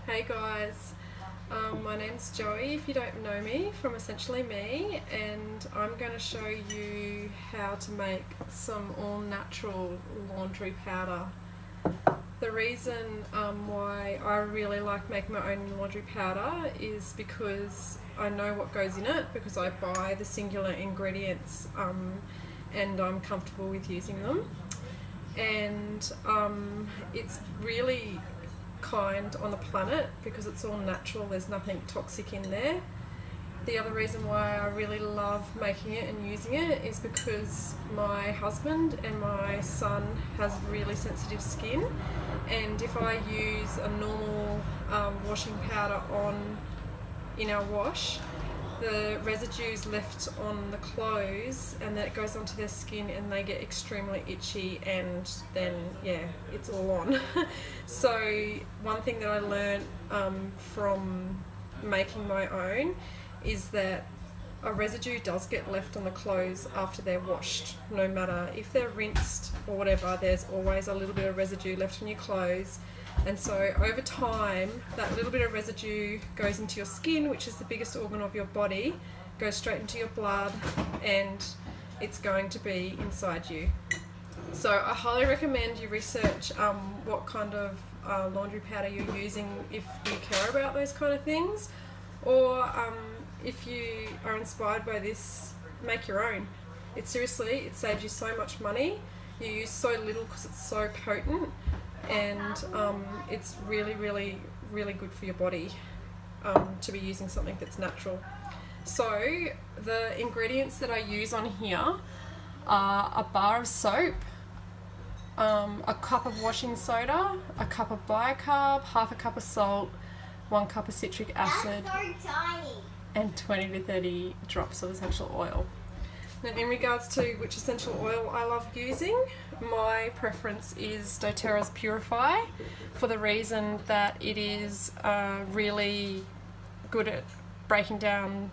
Hey guys, my name's Joey if you don't know me from Essentially Me, and I'm going to show you how to make some all natural laundry powder. The reason why I really like making my own laundry powder is because I know what goes in it, because I buy the singular ingredients and I'm comfortable with using them, and it's really kind on the planet because it's all natural, there's nothing toxic in there. The other reason why I really love making it and using it is because my husband and my son has really sensitive skin, and if I use a normal washing powder in our wash, the residues left on the clothes and then it goes onto their skin and they get extremely itchy, and then it's all on. So one thing that I learned from making my own is that a residue does get left on the clothes after they're washed. No matter if they're rinsed or whatever, there's always a little bit of residue left on your clothes. And so over time, that little bit of residue goes into your skin, which is the biggest organ of your body, goes straight into your blood, and it's going to be inside you. So I highly recommend you research what kind of laundry powder you're using if you care about those kind of things, or if you are inspired by this, make your own. It saves you so much money. You use so little because it's so potent, and it's really good for your body to be using something that's natural. So the ingredients that I use on here are a bar of soap, a cup of washing soda, a cup of bicarb, half a cup of salt, 1 cup of citric acid, and 20 to 30 drops of essential oil. Now, in regards to which essential oil I love using, my preference is doTERRA's Purify, for the reason that it is really good at breaking down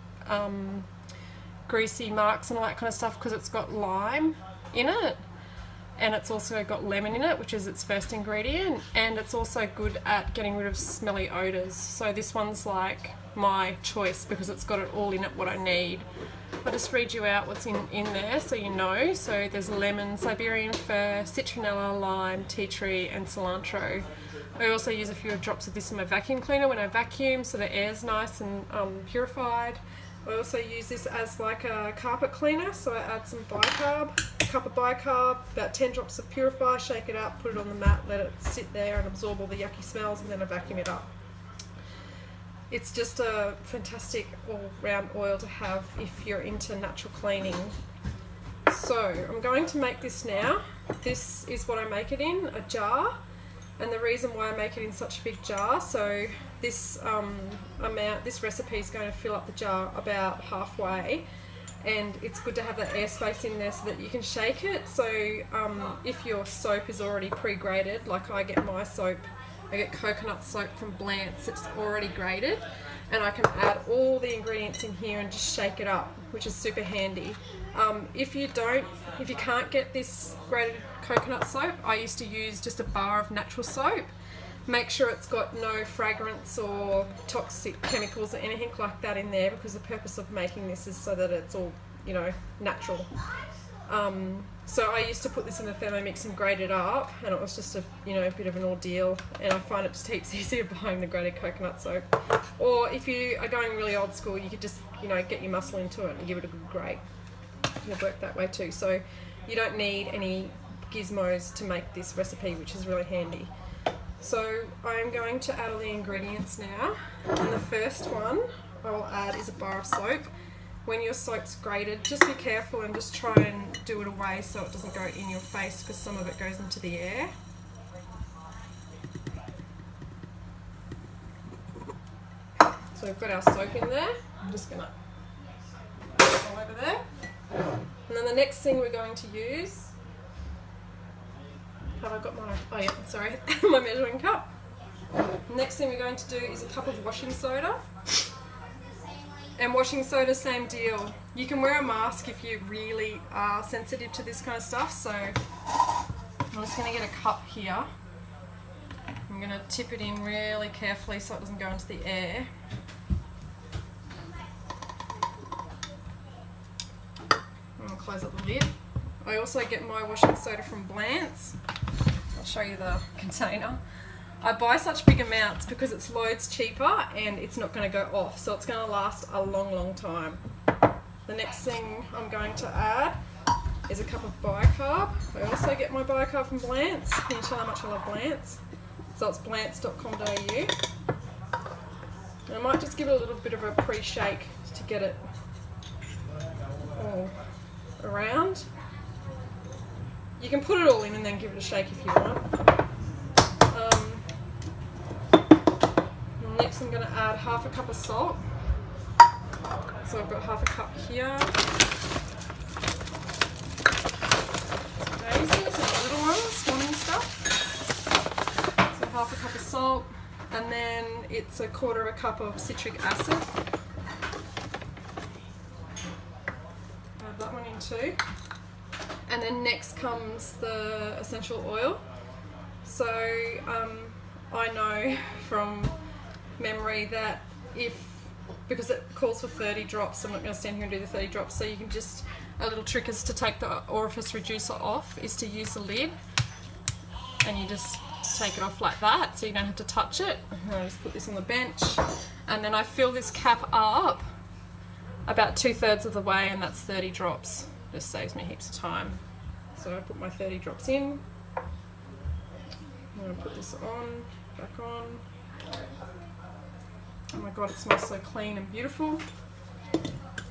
greasy marks and all that kind of stuff, because it's got lime in it, and it's also got lemon in it, which is its first ingredient, and it's also good at getting rid of smelly odours. So this one's like my choice because it's got it all in it what I need. I'll just read you out what's in there so you know. So there's lemon, Siberian fir, citronella, lime, tea tree, and cilantro. I also use a few drops of this in my vacuum cleaner when I vacuum, so the air's nice and purified. I also use this as like a carpet cleaner, so I add some bicarb, a cup of bicarb, about 10 drops of Purify, shake it up, put it on the mat, let it sit there and absorb all the yucky smells, and then I vacuum it up. It's just a fantastic all-round oil to have if you're into natural cleaning. So I'm going to make this now. This is what I make it in, a jar, and the reason why I make it in such a big jar, so this this recipe is going to fill up the jar about halfway, and it's good to have that airspace in there so that you can shake it. So if your soap is already pre-grated, like I get my soap, I get coconut soap from Blantz, it's already grated, and I can add all the ingredients in here and just shake it up, which is super handy. If you can't get this grated coconut soap, I used to use just a bar of natural soap. Make sure it's got no fragrance or toxic chemicals or anything like that in there, because the purpose of making this is so that it's all, natural. So I used to put this in the Thermomix and grate it up, and it was just a bit of an ordeal, and I find it just heaps easier buying the grated coconut soap. Or if you are going really old school, you could just get your muscle into it and give it a good grate. It'll work that way too. So you don't need any gizmos to make this recipe, which is really handy. So I'm going to add all the ingredients now, and the first one I will add is a bar of soap. When your soap's grated, just be careful and just try and do it away so it doesn't go in your face, because some of it goes into the air. So we've got our soap in there. I'm just going to put it all over there. And then the next thing we're going to use, have I got my measuring cup. The next thing we're going to do is a cup of washing soda. And washing soda, same deal. You can wear a mask if you really are sensitive to this kind of stuff. So I'm just going to get a cup here. I'm going to tip it in really carefully so it doesn't go into the air. I'm going to close up the lid. I also get my washing soda from Blantz. I'll show you the container. I buy such big amounts because it's loads cheaper and it's not going to go off, so it's going to last a long time. The next thing I'm going to add is a cup of bicarb. I also get my bicarb from Blantz. Can you tell how much I love Blantz? So it's blantz.com.au. And I might just give it a little bit of a pre-shake to get it all around. You can put it all in and then give it a shake if you want. Next I'm going to add half a cup of salt. So I've got half a cup here. Daisies, some little ones wanting stuff. So half a cup of salt, and then it's a quarter of a cup of citric acid. Add that one in too. And then next comes the essential oil. So I know from memory that because it calls for 30 drops, I'm not going to stand here and do the 30 drops, so you can just, a little trick is to take the orifice reducer off, is to use the lid, and you just take it off like that, so you don't have to touch it. And I just put this on the bench, and then I fill this cap up about 2/3 of the way, and that's 30 drops. Just saves me heaps of time. So I put my 30 drops in. I'm going to put this on, back on. Oh my god, it smells so clean and beautiful.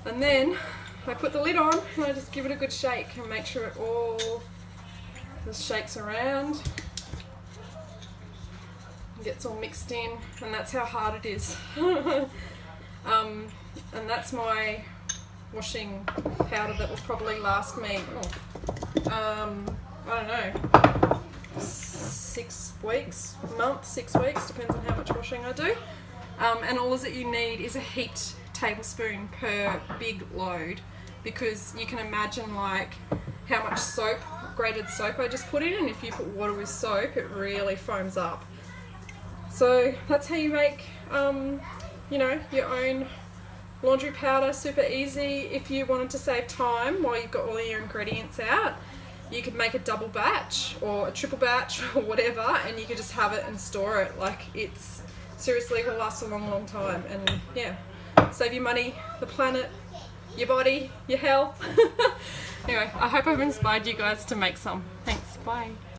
And then I put the lid on and I just give it a good shake and make sure it all just shakes around and gets all mixed in, and that's how hard it is. And that's my washing powder that will probably last me, I don't know, 6 weeks, a month, 6 weeks, depends on how much washing I do. And all that you need is a heaped tablespoon per big load, because you can imagine like how much soap, grated soap I just put in, and if you put water with soap it really foams up. So that's how you make you know, your own laundry powder, super easy. If you wanted to save time while you've got all your ingredients out, you could make a double batch or a triple batch or whatever, and you could just have it and store it. Like, it's seriously will last a long time, and yeah, save your money, the planet, your body, your health. Anyway, I hope I've inspired you guys to make some. Thanks, bye.